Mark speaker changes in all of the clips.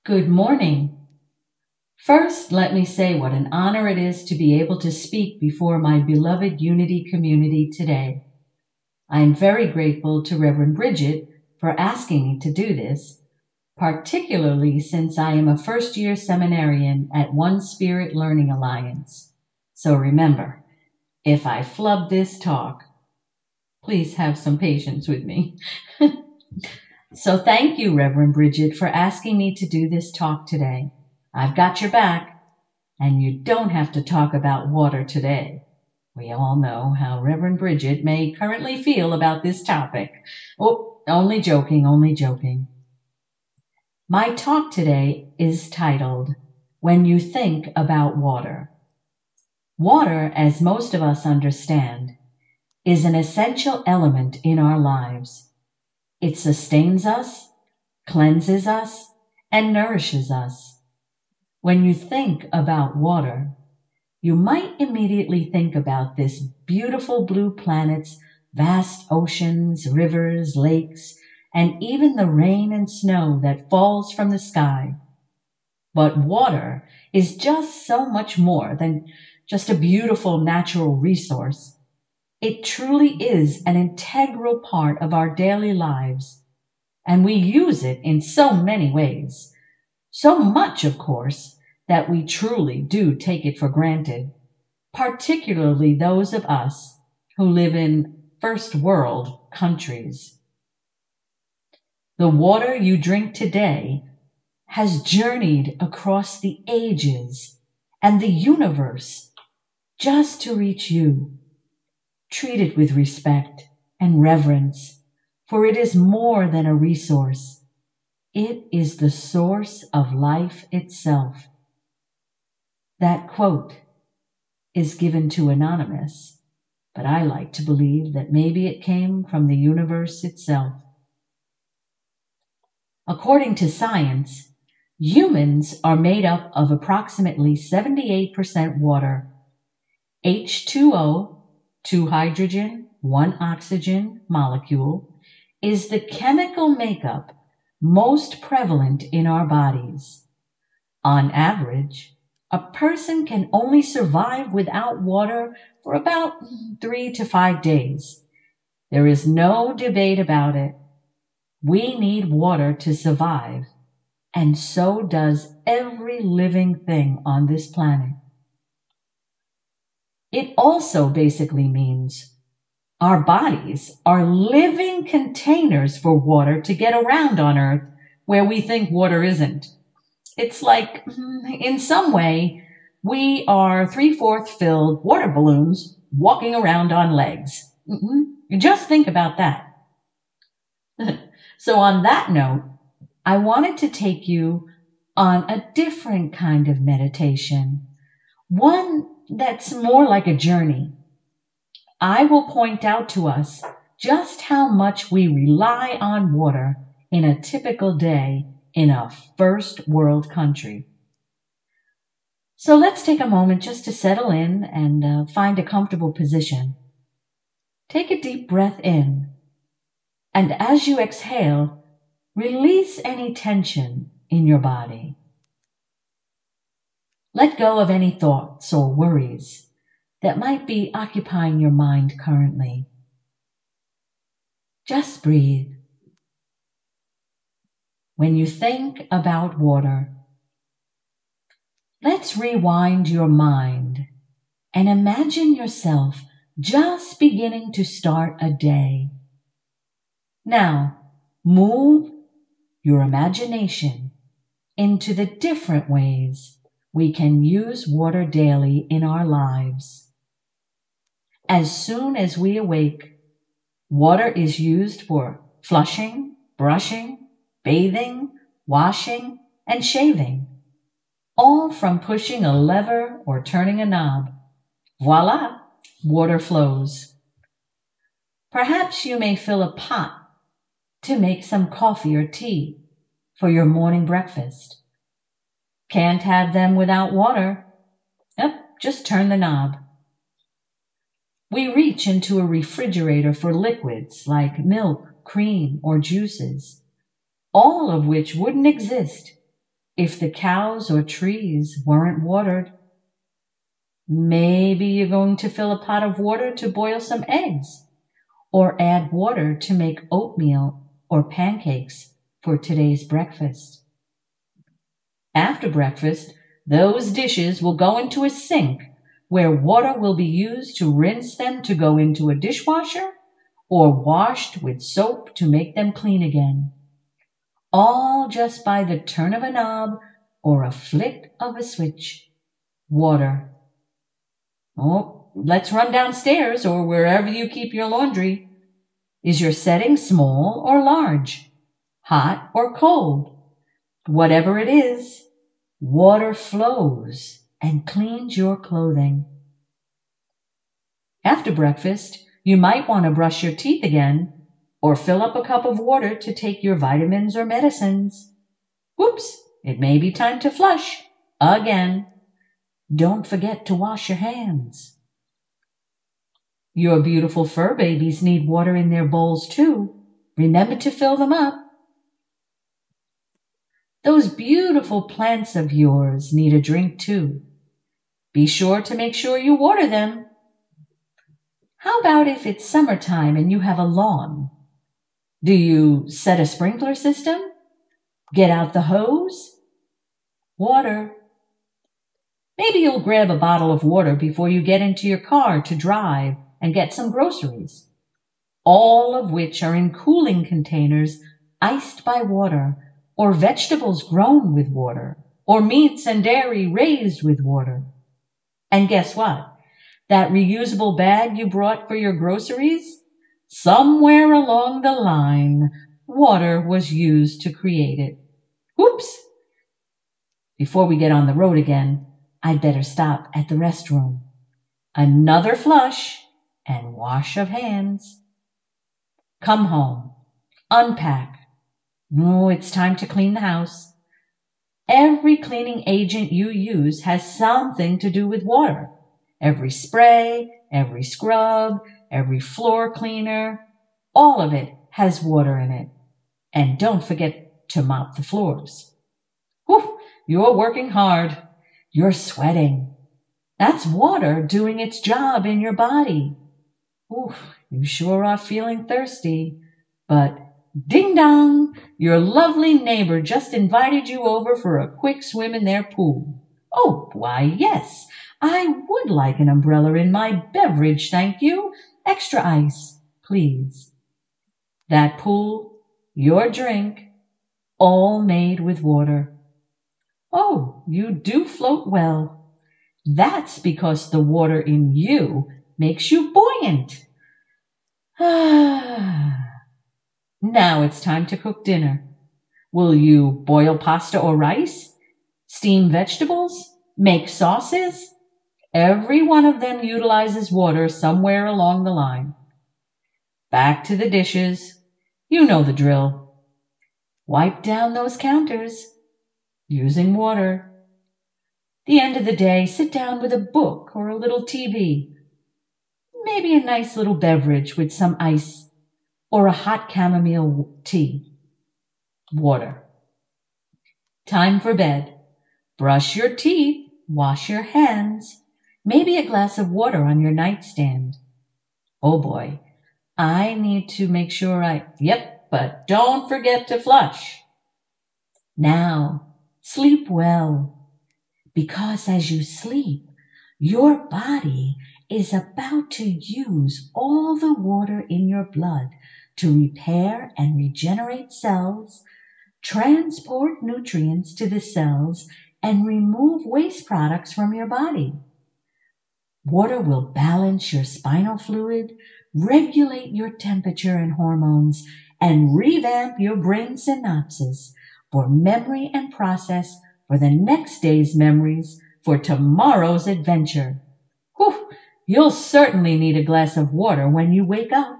Speaker 1: Good morning. First, let me say what an honor it is to be able to speak before my beloved Unity community today. I am very grateful to Reverend Brigid for asking me to do this, particularly since I am a first-year seminarian at One Spirit Learning Alliance. So remember, if I flub this talk, please have some patience with me. So thank you, Reverend Brigid, for asking me to do this talk today. I've got your back, and you don't have to talk about water today. We all know how Reverend Brigid may currently feel about this topic. Oh, only joking, only joking. My talk today is titled, When You Think About Water. Water, as most of us understand, is an essential element in our lives. It sustains us, cleanses us, and nourishes us. When you think about water, you might immediately think about this beautiful blue planet's vast oceans, rivers, lakes, and even the rain and snow that falls from the sky. But water is just so much more than just a beautiful natural resource. It truly is an integral part of our daily lives, and we use it in so many ways. So much, of course, that we truly do take it for granted, particularly those of us who live in first world countries. The water you drink today has journeyed across the ages and the universe just to reach you. Treat it with respect and reverence, for it is more than a resource. It is the source of life itself. That quote is given to Anonymous, but I like to believe that maybe it came from the universe itself. According to science, humans are made up of approximately 78% water. H2O, 2 hydrogen, 1 oxygen molecule, is the chemical makeup most prevalent in our bodies. On average, a person can only survive without water for about 3 to 5 days. There is no debate about it. We need water to survive, and so does every living thing on this planet. It also basically means our bodies are living containers for water to get around on Earth where we think water isn't. It's like, in some way, we are 3/4 filled water balloons walking around on legs. Just think about that. So on that note, I wanted to take you on a different kind of meditation, one that's more like a journey. I will point out to us just how much we rely on water in a typical day in a first world country. So let's take a moment just to settle in and find a comfortable position. Take a deep breath in, and as you exhale, release any tension in your body. Let go of any thoughts or worries that might be occupying your mind currently. Just breathe. When you think about water, let's rewind your mind and imagine yourself just beginning to start a day. Now, move your imagination into the different ways we can use water daily in our lives. As soon as we awake, water is used for flushing, brushing, bathing, washing, and shaving, all from pushing a lever or turning a knob. Voila, water flows. Perhaps you may fill a pot to make some coffee or tea for your morning breakfast. Can't have them without water? Yep, just turn the knob. We reach into a refrigerator for liquids like milk, cream, or juices, all of which wouldn't exist if the cows or trees weren't watered? Maybe you're going to fill a pot of water to boil some eggs, or add water to make oatmeal or pancakes for today's breakfast. After breakfast, those dishes will go into a sink where water will be used to rinse them to go into a dishwasher or washed with soap to make them clean again. All just by the turn of a knob or a flick of a switch. Water. Oh, let's run downstairs or wherever you keep your laundry. Is your setting small or large? Hot or cold? Whatever it is, water flows and cleans your clothing. After breakfast, you might want to brush your teeth again or fill up a cup of water to take your vitamins or medicines. Whoops, it may be time to flush again. Don't forget to wash your hands. Your beautiful fur babies need water in their bowls too. Remember to fill them up. Those beautiful plants of yours need a drink too. Be sure to make sure you water them. How about if it's summertime and you have a lawn? Do you set a sprinkler system? Get out the hose? Water. Maybe you'll grab a bottle of water before you get into your car to drive and get some groceries, all of which are in cooling containers iced by water, or vegetables grown with water, or meats and dairy raised with water. And guess what? That reusable bag you brought for your groceries? Somewhere along the line, water was used to create it. Whoops! Before we get on the road again, I'd better stop at the restroom. Another flush and wash of hands. Come home. Unpack. Oh, it's time to clean the house. Every cleaning agent you use has something to do with water. Every spray, every scrub, every floor cleaner, all of it has water in it. And don't forget to mop the floors. Whew, you're working hard. You're sweating. That's water doing its job in your body. Oof, you sure are feeling thirsty. But ding dong, your lovely neighbor just invited you over for a quick swim in their pool. Oh, why, yes, I would like an umbrella in my beverage, thank you. Extra ice, please. That pool, your drink, all made with water. Oh, you do float well. That's because the water in you makes you buoyant. Now it's time to cook dinner. Will you boil pasta or rice? Steam vegetables? Make sauces? Every one of them utilizes water somewhere along the line. Back to the dishes. You know the drill. Wipe down those counters using water. The end of the day, sit down with a book or a little TV. Maybe a nice little beverage with some ice or a hot chamomile tea. Water. Time for bed. Brush your teeth, wash your hands, maybe a glass of water on your nightstand. Oh boy, I need to make sure but don't forget to flush. Now, sleep well, because as you sleep, your body is about to use all the water in your blood to repair and regenerate cells, transport nutrients to the cells, and remove waste products from your body. Water will balance your spinal fluid, regulate your temperature and hormones, and revamp your brain synapses for memory and process for the next day's memories for tomorrow's adventure. Whew, you'll certainly need a glass of water when you wake up.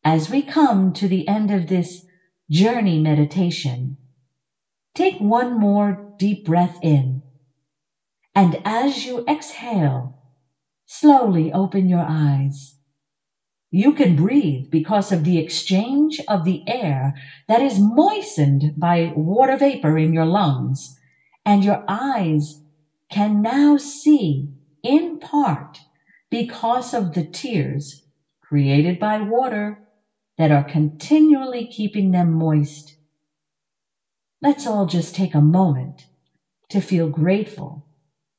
Speaker 1: As we come to the end of this journey meditation, take one more deep breath in. And as you exhale, slowly open your eyes. You can breathe because of the exchange of the air that is moistened by water vapor in your lungs, and your eyes can now see in part because of the tears created by water that are continually keeping them moist. Let's all just take a moment to feel grateful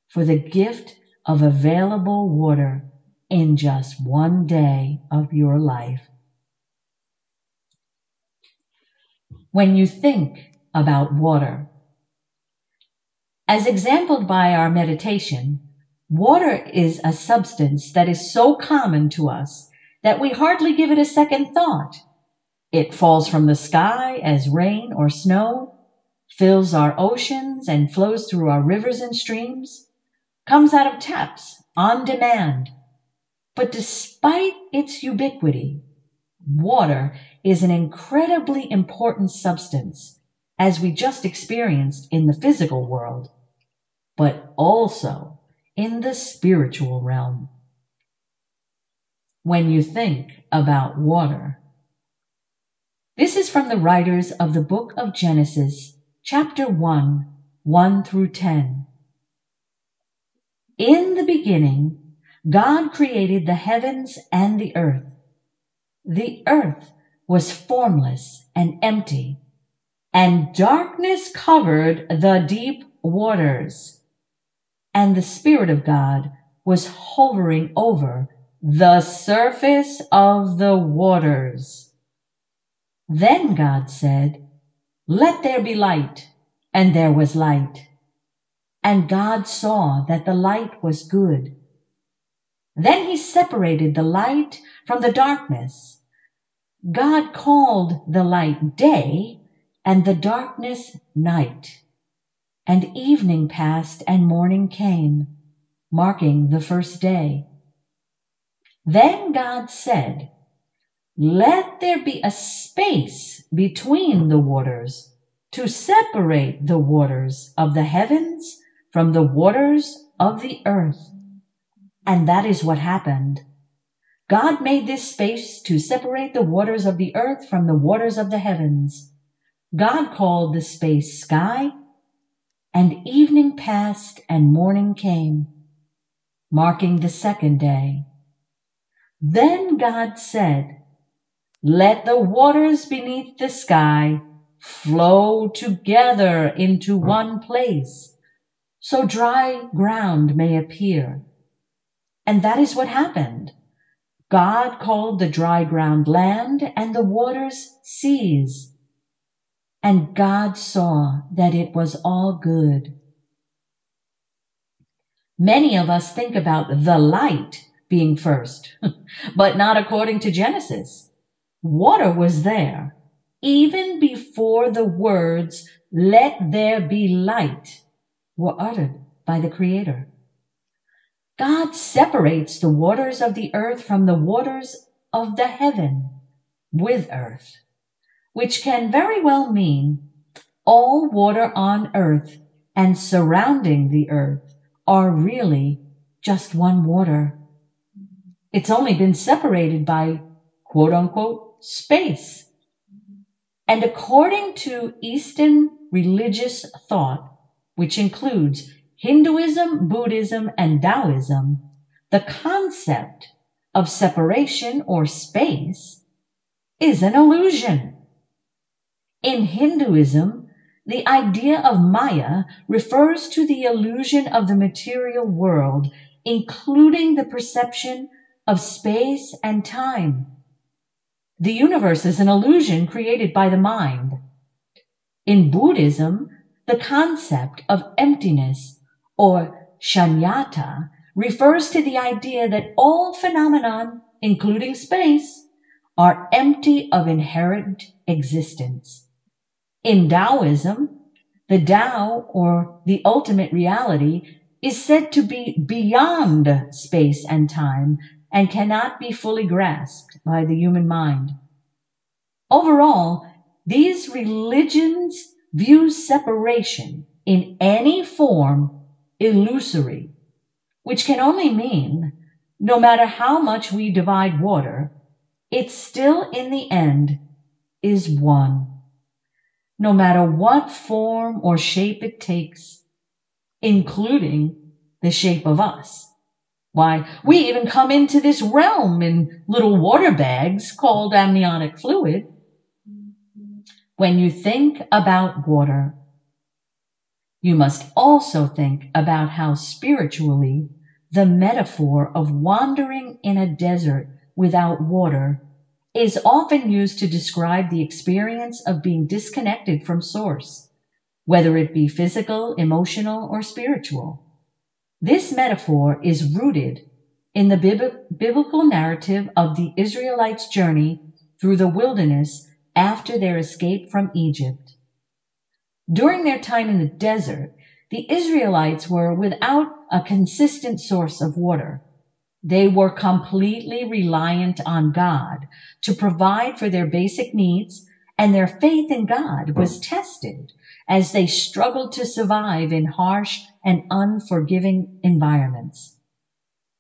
Speaker 1: for the gift of available water in just one day of your life. When you think about water, as exampled by our meditation, water is a substance that is so common to us that we hardly give it a second thought. It falls from the sky as rain or snow, fills our oceans and flows through our rivers and streams, comes out of taps on demand. But despite its ubiquity, water is an incredibly important substance, as we just experienced in the physical world, but also in the spiritual realm. When you think about water, this is from the writers of the book of Genesis, chapter 1, 1 through 10. In the beginning, God created the heavens and the earth. The earth was formless and empty, and darkness covered the deep waters. And the Spirit of God was hovering over the surface of the waters. Then God said, "Let there be light," and there was light. And God saw that the light was good. Then he separated the light from the darkness. God called the light day, and the darkness night. And evening passed, and morning came, marking the first day. Then God said, "Let there be a space between the waters, to separate the waters of the heavens from the waters of the earth." And that is what happened. God made this space to separate the waters of the earth from the waters of the heavens. God called the space sky, and evening passed and morning came, marking the second day. Then God said, "Let the waters beneath the sky flow together into one place, so dry ground may appear." And that is what happened. God called the dry ground land and the waters seas. And God saw that it was all good. Many of us think about the light being first, but not according to Genesis. Water was there even before the words, "Let there be light," were uttered by the Creator. God separates the waters of the earth from the waters of the heaven with earth, which can very well mean all water on earth and surrounding the earth are really just one water. It's only been separated by quote unquote space. And according to Eastern religious thought, which includes Hinduism, Buddhism, and Taoism, the concept of separation or space is an illusion. In Hinduism, the idea of Maya refers to the illusion of the material world, including the perception of space and time. The universe is an illusion created by the mind. In Buddhism, the concept of emptiness, or shunyata, refers to the idea that all phenomenon, including space, are empty of inherent existence. In Taoism, the Tao, or the ultimate reality, is said to be beyond space and time and cannot be fully grasped by the human mind. Overall, these religions view separation in any form illusory, which can only mean no matter how much we divide water, it still in the end is one, no matter what form or shape it takes, including the shape of us. Why, we even come into this realm in little water bags called amniotic fluid. When you think about water, you must also think about how spiritually the metaphor of wandering in a desert without water is often used to describe the experience of being disconnected from source, whether it be physical, emotional, or spiritual. This metaphor is rooted in the biblical narrative of the Israelites' journey through the wilderness after their escape from Egypt. During their time in the desert, the Israelites were without a consistent source of water. They were completely reliant on God to provide for their basic needs, and their faith in God was tested as they struggled to survive in harsh and unforgiving environments.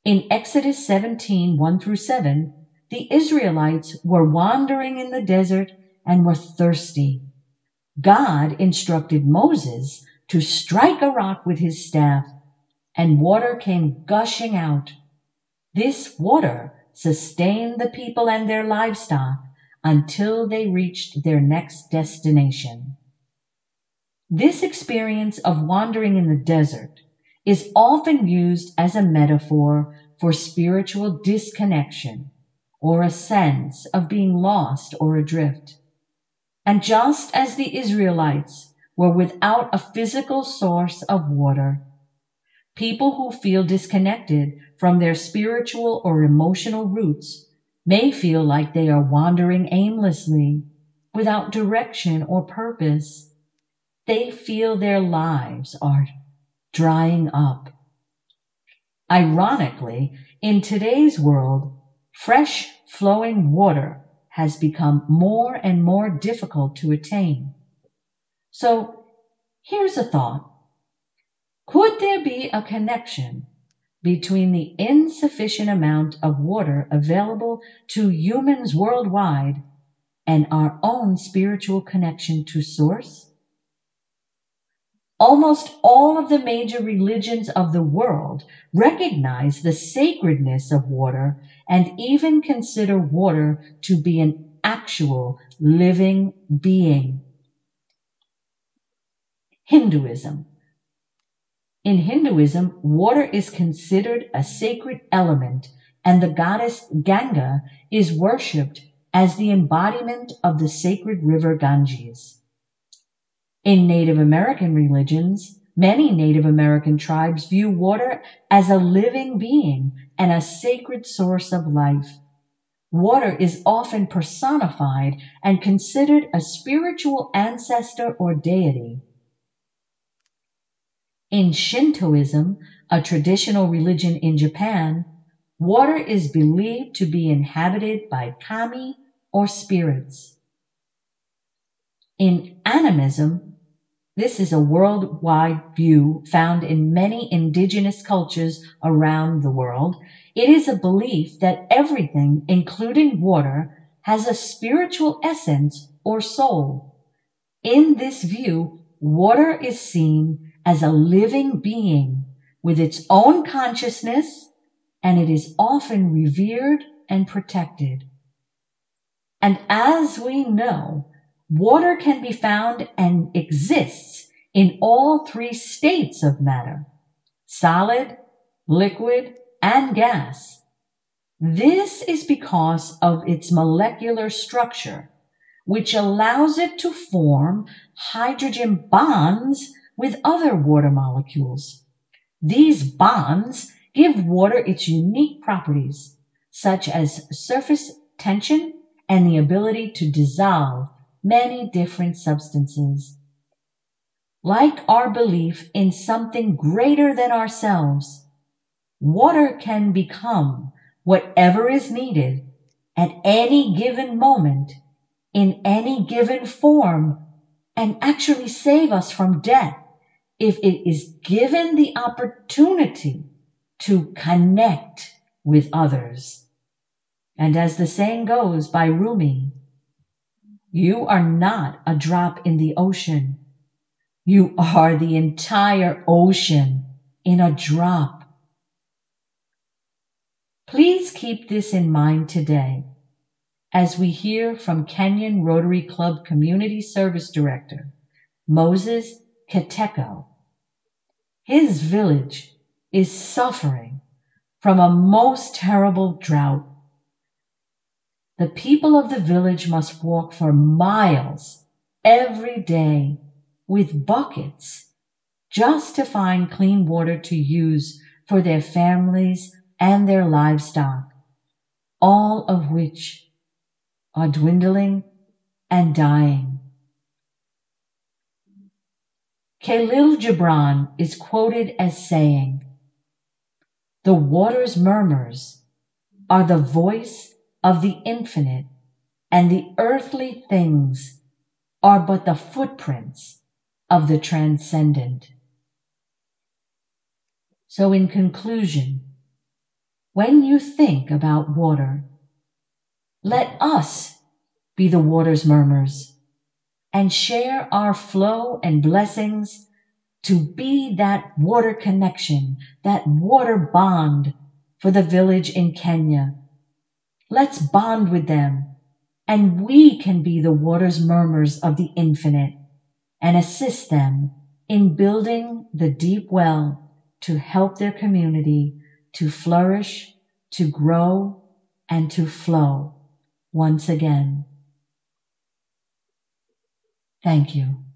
Speaker 1: In Exodus 17, 1-7, the Israelites were wandering in the desert and were thirsty. God instructed Moses to strike a rock with his staff, and water came gushing out. This water sustained the people and their livestock until they reached their next destination. This experience of wandering in the desert is often used as a metaphor for spiritual disconnection or a sense of being lost or adrift. And just as the Israelites were without a physical source of water, people who feel disconnected from their spiritual or emotional roots may feel like they are wandering aimlessly, without direction or purpose. They feel their lives are drying up. Ironically, in today's world, fresh flowing water has become more and more difficult to attain. So here's a thought. Could there be a connection between the insufficient amount of water available to humans worldwide and our own spiritual connection to Source? Almost all of the major religions of the world recognize the sacredness of water and even consider water to be an actual living being. Hinduism. In Hinduism, water is considered a sacred element, and the goddess Ganga is worshipped as the embodiment of the sacred river Ganges. In Native American religions, many Native American tribes view water as a living being and a sacred source of life. Water is often personified and considered a spiritual ancestor or deity. In Shintoism, a traditional religion in Japan, water is believed to be inhabited by kami or spirits. In animism, this is a worldwide view found in many indigenous cultures around the world. It is a belief that everything, including water, has a spiritual essence or soul. In this view, water is seen as a living being with its own consciousness, and it is often revered and protected. And as we know, water can be found and exists in all three states of matter: solid, liquid, and gas. This is because of its molecular structure, which allows it to form hydrogen bonds with other water molecules. These bonds give water its unique properties, such as surface tension and the ability to dissolve many different substances. Like our belief in something greater than ourselves, water can become whatever is needed at any given moment, in any given form, and actually save us from death if it is given the opportunity to connect with others. And as the saying goes by Rumi, you are not a drop in the ocean. You are the entire ocean in a drop. Please keep this in mind today as we hear from Kenyan Rotary Club Community Service Director, Moses Keteko. His village is suffering from a most terrible drought. The people of the village must walk for miles every day with buckets just to find clean water to use for their families and their livestock, all of which are dwindling and dying. Khalil Gibran is quoted as saying, "The water's murmurs are the voice of the infinite, and the earthly things are but the footprints of the transcendent." So in conclusion, when you think about water, let us be the water's murmurs and share our flow and blessings to be that water connection, that water bond for the village in Kenya. Let's bond with them, and we can be the water's murmurs of the infinite and assist them in building the deep well to help their community to flourish, to grow, and to flow once again. Thank you.